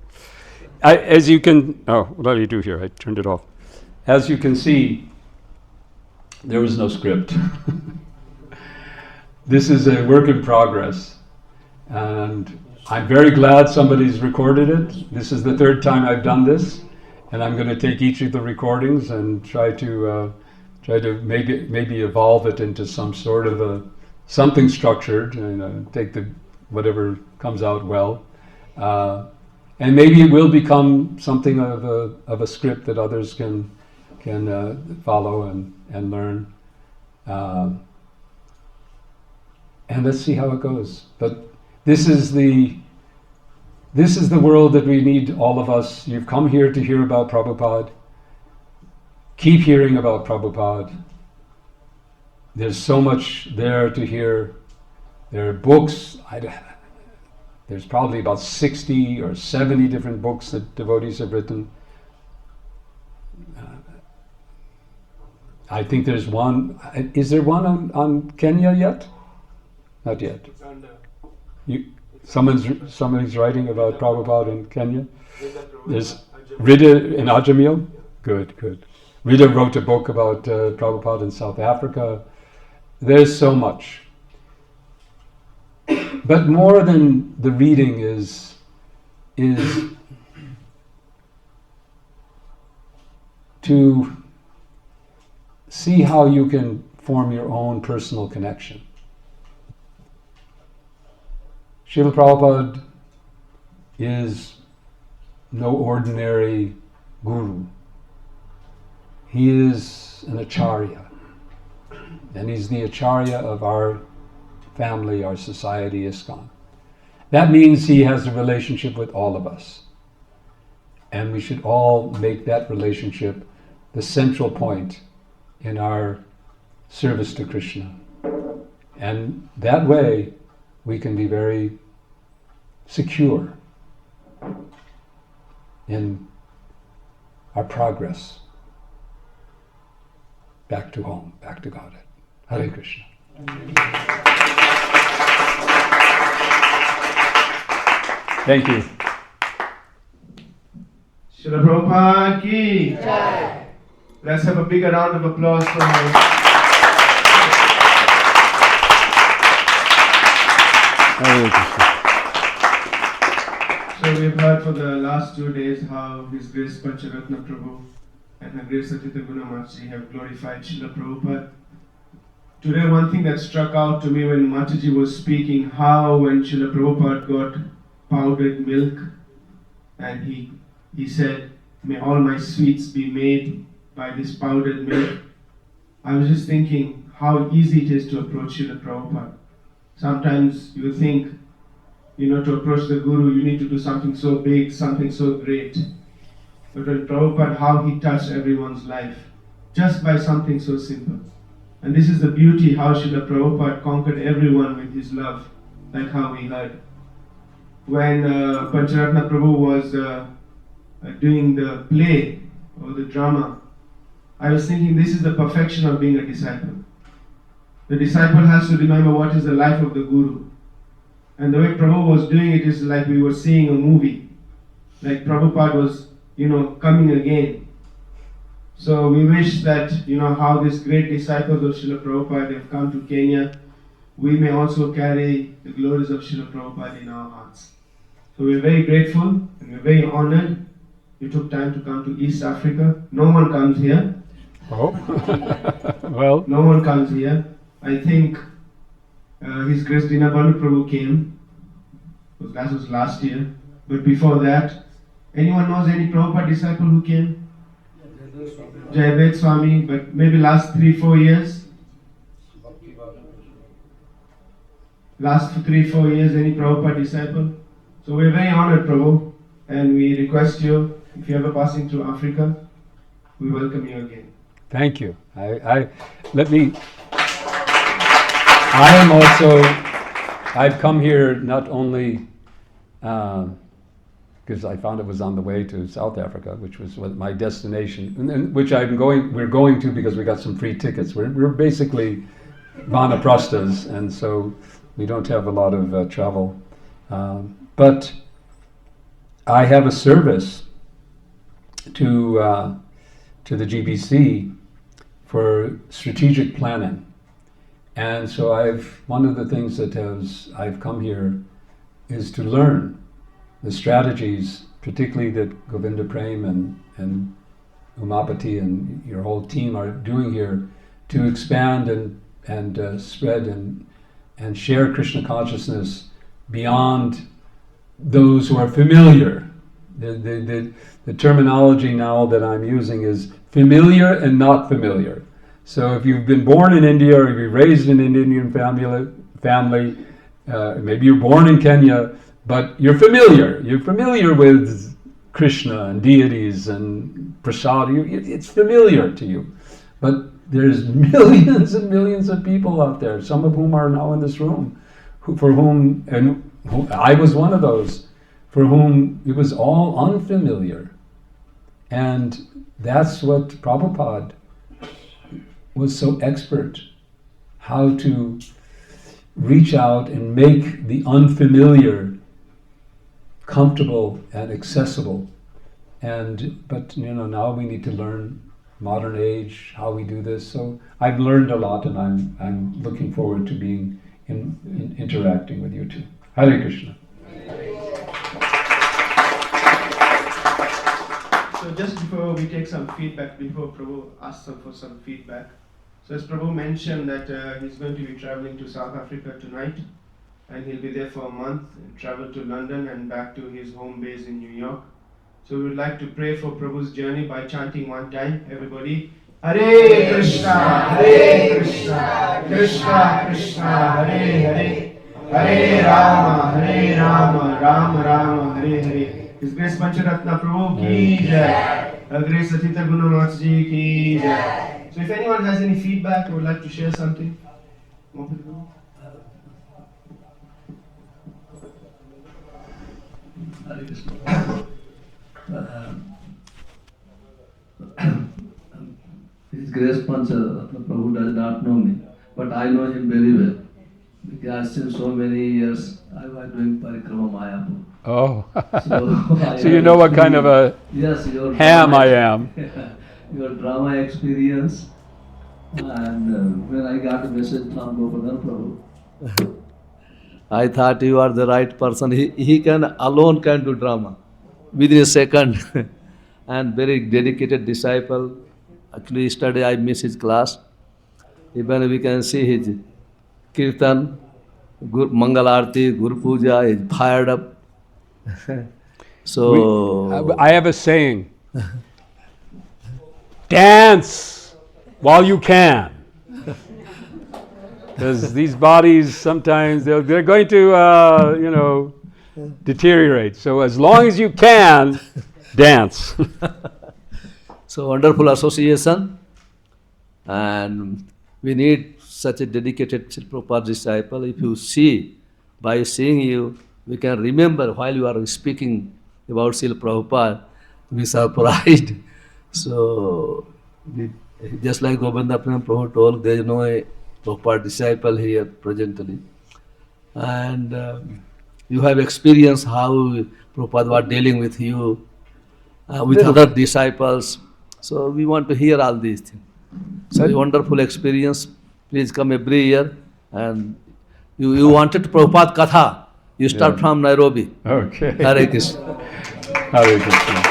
As you can, what did I do here? I turned it off. As you can see, there was no script. This is a work in progress. And I'm very glad somebody's recorded it. This is the third time I've done this, and I'm going to take each of the recordings and try to maybe evolve it into some sort of something structured, and take the whatever comes out well, and maybe it will become something of a script that others can follow and learn, and let's see how it goes. But this is the world that we need, all of us. You've come here to hear about Prabhupada. Keep hearing about Prabhupada. There's so much there to hear. There are books. There's probably about 60 or 70 different books that devotees have written. I think there's one. Is there one on Kenya yet? Not yet. Somebody's writing about Prabhupada in Kenya. There's Rita in Ajamil. Good. Rita wrote a book about Prabhupada in South Africa. There's so much. But more than the reading is to see how you can form your own personal connection. Srila Prabhupada is no ordinary guru. He is an acharya, and he's the acharya of our family, our society, ISKCON. That means he has a relationship with all of us, and we should all make that relationship the central point in our service to Krishna. And that way we can be very secure in our progress back to home, back to Godhead. Hare Krishna. Thank you. Srila Prabhupada ki. Jai. Let's have a bigger round of applause for him. Hare Krishna. So we've heard for the last 2 days how His Grace Pancaratna Prabhu and Her Grace Satita Guna Mataji have glorified Srila Prabhupada. Today one thing that struck out to me when Mataji was speaking, how when Srila Prabhupada got powdered milk and he said, "May all my sweets be made by this powdered milk." I was just thinking how easy it is to approach Srila Prabhupada. Sometimes you think, to approach the Guru, you need to do something so big, something so great. But when Prabhupada, how he touched everyone's life, just by something so simple. And this is the beauty, how Srila Prabhupada conquered everyone with his love, like how we heard. When Pancaratna Prabhu was doing the play or the drama, I was thinking this is the perfection of being a disciple. The disciple has to remember what is the life of the Guru. And the way Prabhu was doing it is like we were seeing a movie. Like Prabhupada was, coming again. So we wish that, how these great disciples of Srila Prabhupada have come to Kenya, we may also carry the glories of Srila Prabhupada in our hearts. So we're very grateful and we're very honored. You took time to come to East Africa. No one comes here. Oh, well. No one comes here. I think His Grace Dinabanu Prabhu came. That was last year. But before that, anyone knows any Prabhupada disciple who came? Jayabet Swami, but maybe last 3-4 years. Last 3-4 years, any Prabhupada disciple? So we're very honored, Prabhu, and we request you, if you're ever passing through Africa, we welcome you again. Thank you. I've come here not only because I found it was on the way to South Africa, which was my destination, and which we're going to because we got some free tickets. We're basically vanaprasthas, and so we don't have a lot of travel. But I have a service to the GBC for strategic planning. And so one of the things that I've come here is to learn the strategies, particularly that Govinda Prem and Umapati and your whole team are doing here to expand and spread and share Krishna consciousness beyond those who are familiar. The terminology now that I'm using is familiar and not familiar. So if you've been born in India or if you're raised in an Indian family, maybe you're born in Kenya, but you're familiar. You're familiar with Krishna and deities and prasad. It's familiar to you. But there's millions and millions of people out there, some of whom are now in this room, I was one of those, for whom it was all unfamiliar. And that's what Prabhupada was so expert, how to reach out and make the unfamiliar comfortable and accessible. But now we need to learn modern age, how we do this. So I've learned a lot, and I'm looking forward to being interacting with you too. Hare Krishna. So just before we take some feedback, before Prabhu asks for some feedback, so as Prabhu mentioned that he's going to be traveling to South Africa tonight, and he'll be there for a month, and travel to London and back to his home base in New York. So we would like to pray for Prabhu's journey by chanting one time. Everybody, Hare Krishna, Hare Krishna, Krishna Krishna, Hare Hare, Hare Rama, Rama Rama, Hare Hare. His Grace Pancaratna Prabhu ki jai. Her Grace Atita Gunamath ji ki jai. So if anyone has any feedback or would like to share something, Hare Krishna. His Grace Pancaratna Prabhu does not know me, but I know him very well. Because since so many years I was doing Parikrama Mayapur. Oh, So, so you know what kind of a yes, your ham I am. Your drama experience. And when I got a message from Prabhu, I thought you are the right person. He alone can do drama within a second. And very dedicated disciple. Actually, yesterday I missed his class. Even we can see his kirtan, Mangal Aarti, Guru Puja, is fired up. So I have a saying: dance while you can, because these bodies sometimes they're going to deteriorate. So as long as you can, dance. So wonderful association, and we need such a dedicated Prabhupada disciple. If you see, by seeing you, we can remember while you are speaking about Srila Prabhupada, we surprised. So, just like Govinda Prem Prabhu told, there is no Prabhupada disciple here presently. And you have experienced how Prabhupada was dealing with you, with other disciples. So we want to hear all these things. So a wonderful experience. Please come every year. And you wanted Prabhupada Katha. You start from Nairobi. Okay. Hare Krishna. Hare Krishna.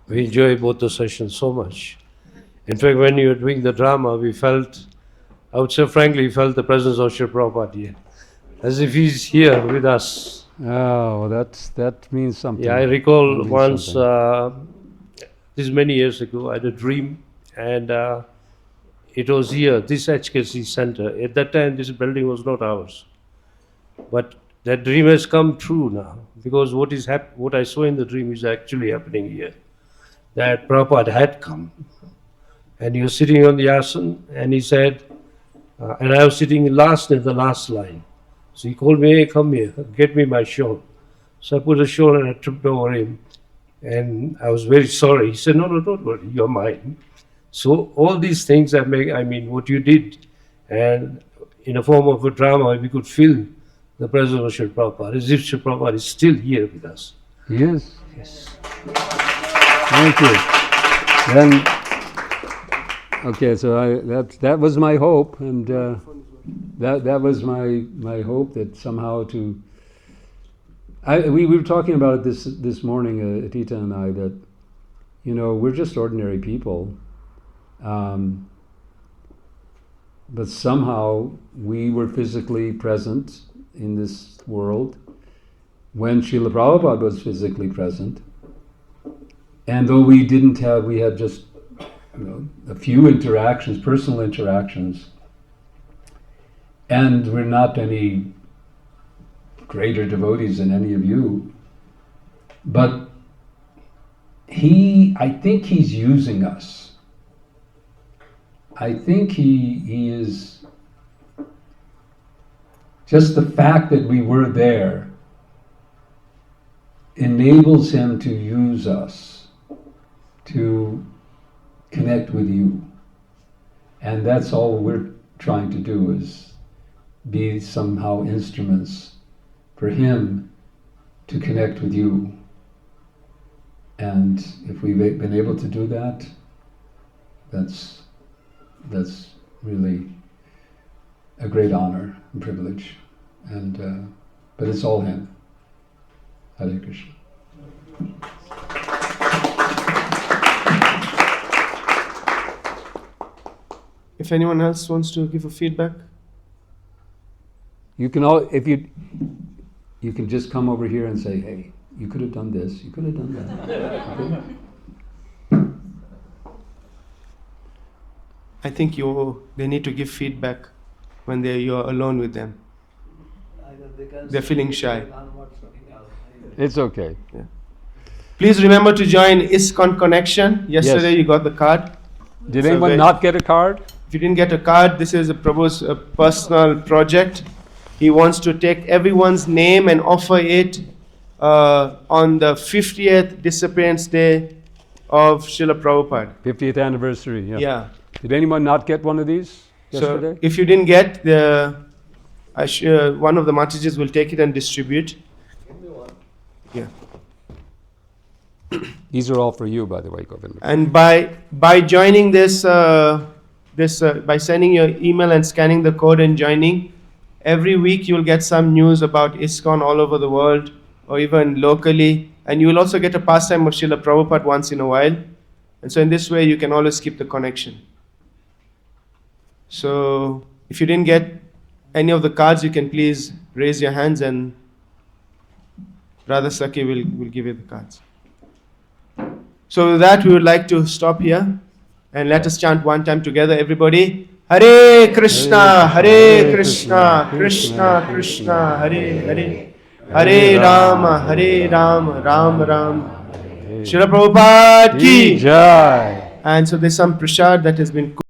We enjoy both the sessions so much. In fact, when you were doing the drama, we felt, I would say frankly, we felt the presence of Srila Prabhupada here. As if he's here with us. Oh, that means something. Yeah, I recall once, this is many years ago, I had a dream, and it was here, this HKC center. At that time, this building was not ours. But that dream has come true now, because what I saw in the dream is actually happening here. That Prabhupada had come, and he was sitting on the asan, and he said, and I was sitting last in the last line. So he called me, hey, come here, get me my shawl. So I put a shawl and I tripped over him. And I was very sorry. He said, no, don't worry, you're mine. So all these things what you did, and in a form of a drama, we could feel the presence of Srila Prabhupada, as if Srila Prabhupada is still here with us. Yes. Yes. Thank you. Then Okay, so that was my hope, and that was my hope that somehow we were talking about it this morning, Atita and I, that we're just ordinary people, but somehow we were physically present in this world when Srila Prabhupada was physically present, and though we had just a few interactions, personal interactions, and we're not any greater devotees than any of you, but I think he's using us. I think he is, just the fact that we were there enables him to use us to connect with you. And that's all we're trying to do, is be somehow instruments for him to connect with you. And if we've been able to do that, that's really a great honor and privilege. And but it's all him. Hare Krishna. If anyone else wants to give a feedback. You can you can just come over here and say, hey, you could have done this, you could have done that. Okay? I think they need to give feedback when you're alone with them. They're feeling shy. It's okay. Yeah. Please remember to join ISKCON Connection. Yesterday you got the card. Did anyone not get a card? If you didn't get a card, this is Prabhu's personal project. He wants to take everyone's name and offer it on the 50th Disappearance Day of Srila Prabhupada. 50th anniversary, yeah. Yeah. Did anyone not get one of these yesterday? So if you didn't get one of the Mataji's will take it and distribute. Yeah. These are all for you, by the way, Govinda. And by joining this, by sending your email and scanning the code and joining, every week you'll get some news about ISKCON all over the world, or even locally. And you will also get a pastime of Srila Prabhupada once in a while. And so in this way, you can always keep the connection. So if you didn't get any of the cards, you can please raise your hands and Radha Sakhi will give you the cards. So with that, we would like to stop here and let us chant one time together, everybody. Hare Krishna, Hare Krishna, Krishna Krishna, Hare Hare, Hare Rama, Rama Rama. Srila Prabhupada ki Jai. And so there's some prasad that has been cooked.